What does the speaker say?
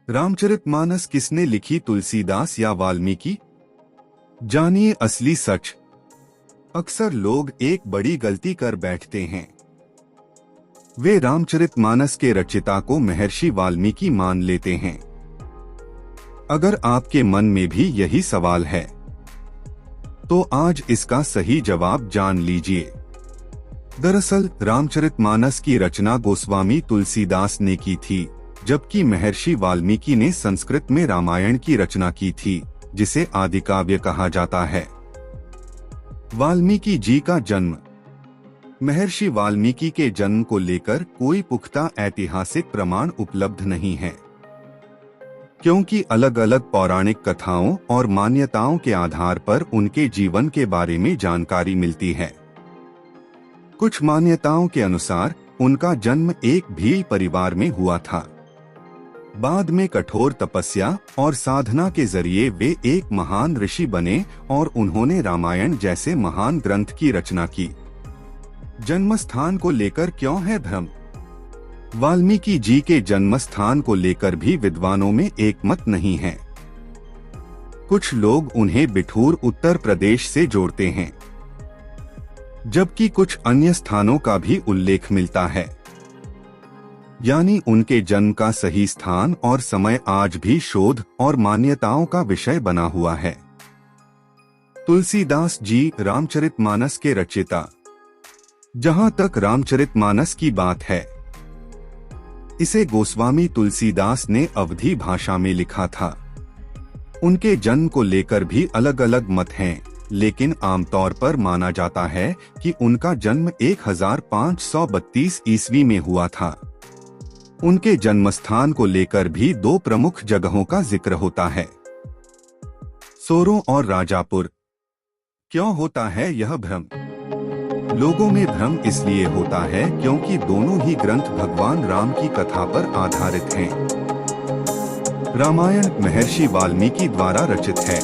रामचरितमानस किसने लिखी, तुलसीदास या वाल्मीकि? जानिए असली सच। अक्सर लोग एक बड़ी गलती कर बैठते हैं। वे रामचरितमानस के रचयिता को महर्षि वाल्मीकि मान लेते हैं। अगर आपके मन में भी यही सवाल है तो आज इसका सही जवाब जान लीजिए। दरअसल रामचरितमानस की रचना गोस्वामी तुलसीदास ने की थी, जबकि महर्षि वाल्मीकि ने संस्कृत में रामायण की रचना की थी, जिसे आदिकाव्य कहा जाता है। वाल्मीकि जी का जन्म। महर्षि वाल्मीकि के जन्म को लेकर कोई पुख्ता ऐतिहासिक प्रमाण उपलब्ध नहीं है, क्योंकि अलग अलग पौराणिक कथाओं और मान्यताओं के आधार पर उनके जीवन के बारे में जानकारी मिलती है। कुछ मान्यताओं के अनुसार उनका जन्म एक भील परिवार में हुआ था। बाद में कठोर तपस्या और साधना के जरिए वे एक महान ऋषि बने और उन्होंने रामायण जैसे महान ग्रंथ की रचना की। जन्म स्थान को लेकर क्यों है भ्रम? वाल्मीकि जी के जन्म स्थान को लेकर भी विद्वानों में एक मत नहीं है। कुछ लोग उन्हें बिठूर उत्तर प्रदेश से जोड़ते हैं, जबकि कुछ अन्य स्थानों का भी उल्लेख मिलता है। यानी उनके जन्म का सही स्थान और समय आज भी शोध और मान्यताओं का विषय बना हुआ है। तुलसीदास जी रामचरितमानस के रचयिता। जहां तक रामचरितमानस की बात है, इसे गोस्वामी तुलसीदास ने अवधी भाषा में लिखा था। उनके जन्म को लेकर भी अलग अलग मत हैं, लेकिन आमतौर पर माना जाता है कि उनका जन्म 1532 ईस्वी में हुआ था। उनके जन्मस्थान को लेकर भी दो प्रमुख जगहों का जिक्र होता है, सोरों और राजापुर। क्यों होता है यह भ्रम? लोगों में भ्रम इसलिए होता है क्योंकि दोनों ही ग्रंथ भगवान राम की कथा पर आधारित हैं। रामायण महर्षि वाल्मीकि द्वारा रचित है,